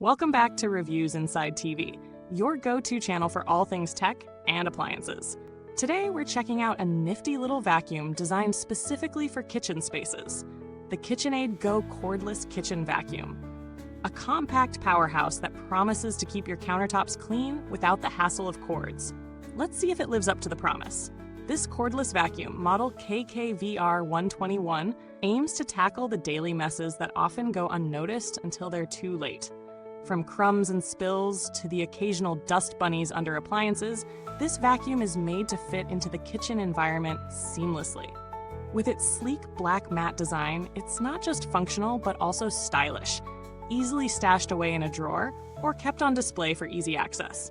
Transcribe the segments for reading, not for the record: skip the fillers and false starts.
Welcome back to Reviews Inside TV, your go-to channel for all things tech and appliances. Today, we're checking out a nifty little vacuum designed specifically for kitchen spaces, the KitchenAid Go Cordless Kitchen Vacuum. A compact powerhouse that promises to keep your countertops clean without the hassle of cords. Let's see if it lives up to the promise. This cordless vacuum, model KKVR121, aims to tackle the daily messes that often go unnoticed until they're too late. From crumbs and spills to the occasional dust bunnies under appliances, this vacuum is made to fit into the kitchen environment seamlessly. With its sleek black matte design, it's not just functional but also stylish, easily stashed away in a drawer or kept on display for easy access.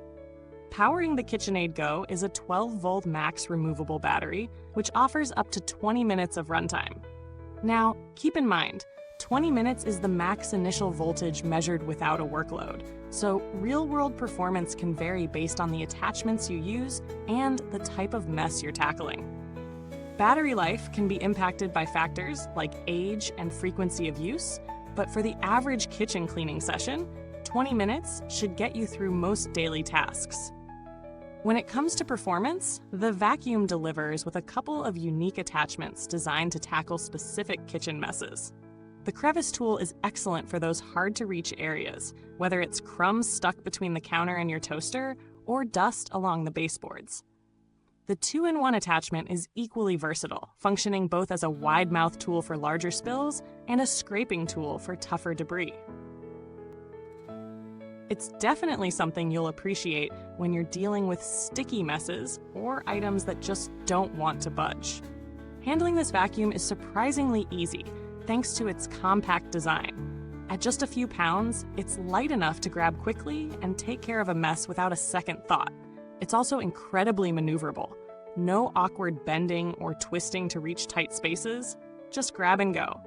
Powering the KitchenAid Go is a 12-volt max removable battery, which offers up to 20 minutes of runtime. Now, keep in mind, 20 minutes is the max initial voltage measured without a workload, so real-world performance can vary based on the attachments you use and the type of mess you're tackling. Battery life can be impacted by factors like age and frequency of use, but for the average kitchen cleaning session, 20 minutes should get you through most daily tasks. When it comes to performance, the vacuum delivers with a couple of unique attachments designed to tackle specific kitchen messes. The crevice tool is excellent for those hard-to-reach areas, whether it's crumbs stuck between the counter and your toaster or dust along the baseboards. The 2-in-1 attachment is equally versatile, functioning both as a wide-mouth tool for larger spills and a scraping tool for tougher debris. It's definitely something you'll appreciate when you're dealing with sticky messes or items that just don't want to budge. Handling this vacuum is surprisingly easy, thanks to its compact design. At just a few pounds, it's light enough to grab quickly and take care of a mess without a second thought. It's also incredibly maneuverable. No awkward bending or twisting to reach tight spaces, just grab and go.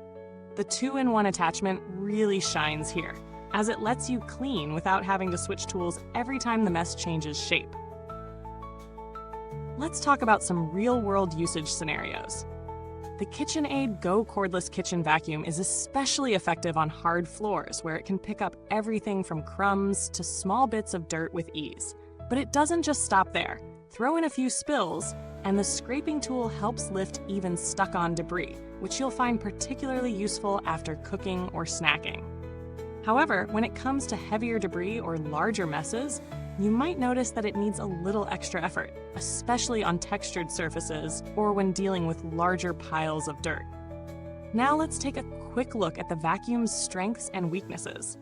The 2-in-1 attachment really shines here, as it lets you clean without having to switch tools every time the mess changes shape. Let's talk about some real-world usage scenarios. The KitchenAid Go Cordless Kitchen Vacuum is especially effective on hard floors where it can pick up everything from crumbs to small bits of dirt with ease. But it doesn't just stop there. Throw in a few spills, and the scraping tool helps lift even stuck-on debris, which you'll find particularly useful after cooking or snacking. However, when it comes to heavier debris or larger messes, you might notice that it needs a little extra effort, especially on textured surfaces or when dealing with larger piles of dirt. Now let's take a quick look at the vacuum's strengths and weaknesses.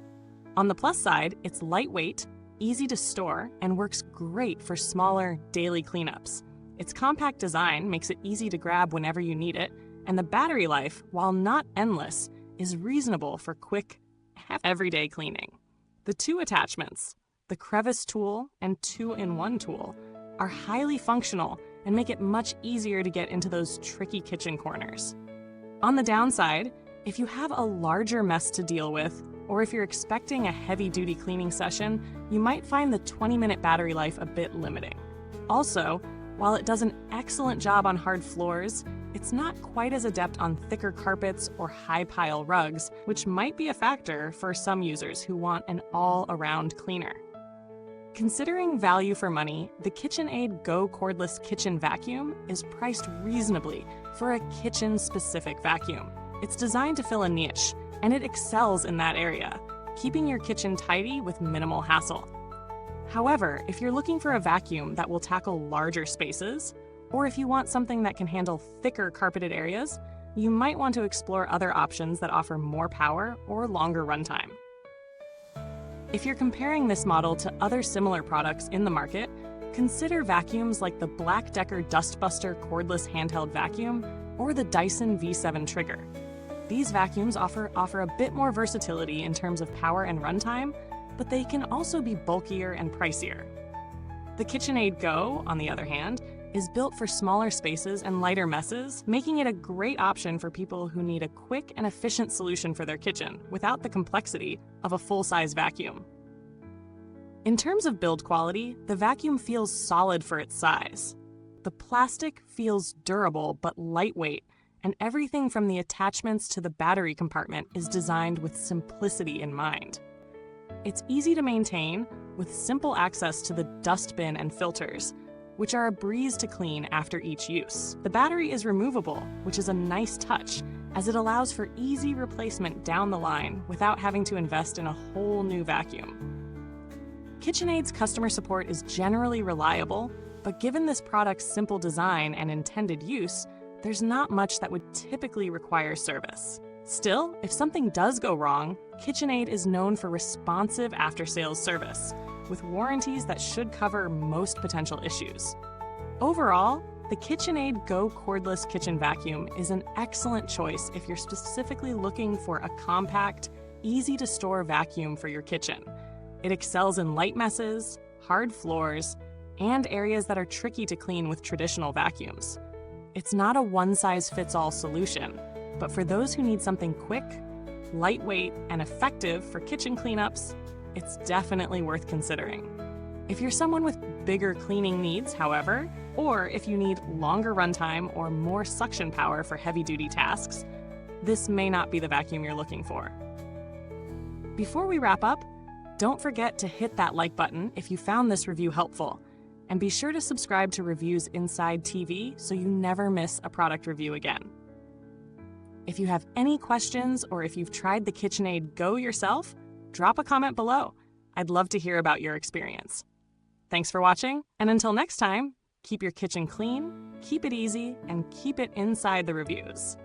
On the plus side, it's lightweight, easy to store, and works great for smaller, daily cleanups. Its compact design makes it easy to grab whenever you need it, and the battery life, while not endless, is reasonable for quick, everyday cleaning. The two attachments, the crevice tool and 2-in-1 tool, are highly functional and make it much easier to get into those tricky kitchen corners. On the downside, if you have a larger mess to deal with, or if you're expecting a heavy-duty cleaning session, you might find the 20-minute battery life a bit limiting. Also, while it does an excellent job on hard floors, it's not quite as adept on thicker carpets or high-pile rugs, which might be a factor for some users who want an all-around cleaner. Considering value for money, the KitchenAid Go Cordless Kitchen Vacuum is priced reasonably for a kitchen-specific vacuum. It's designed to fill a niche, and it excels in that area, keeping your kitchen tidy with minimal hassle. However, if you're looking for a vacuum that will tackle larger spaces, or if you want something that can handle thicker carpeted areas, you might want to explore other options that offer more power or longer runtime. If you're comparing this model to other similar products in the market, consider vacuums like the Black Decker Dustbuster Cordless Handheld Vacuum or the Dyson V7 Trigger. These vacuums offer a bit more versatility in terms of power and runtime, but they can also be bulkier and pricier. The KitchenAid Go, on the other hand, is built for smaller spaces and lighter messes, making it a great option for people who need a quick and efficient solution for their kitchen without the complexity of a full-size vacuum. In terms of build quality, the vacuum feels solid for its size. The plastic feels durable but lightweight, and everything from the attachments to the battery compartment is designed with simplicity in mind. It's easy to maintain with simple access to the dustbin and filters, which are a breeze to clean after each use. The battery is removable, which is a nice touch, as it allows for easy replacement down the line without having to invest in a whole new vacuum. KitchenAid's customer support is generally reliable, but given this product's simple design and intended use, there's not much that would typically require service. Still, if something does go wrong, KitchenAid is known for responsive after-sales service, with warranties that should cover most potential issues. Overall, the KitchenAid Go Cordless Kitchen Vacuum is an excellent choice if you're specifically looking for a compact, easy-to-store vacuum for your kitchen. It excels in light messes, hard floors, and areas that are tricky to clean with traditional vacuums. It's not a one-size-fits-all solution, but for those who need something quick, lightweight, and effective for kitchen cleanups, it's definitely worth considering. If you're someone with bigger cleaning needs, however, or if you need longer runtime or more suction power for heavy-duty tasks, this may not be the vacuum you're looking for. Before we wrap up, don't forget to hit that like button if you found this review helpful, and be sure to subscribe to Reviewsinsidetv so you never miss a product review again. If you have any questions or if you've tried the KitchenAid Go yourself, drop a comment below. I'd love to hear about your experience. Thanks for watching, and until next time, keep your kitchen clean, keep it easy, and keep it inside the reviews.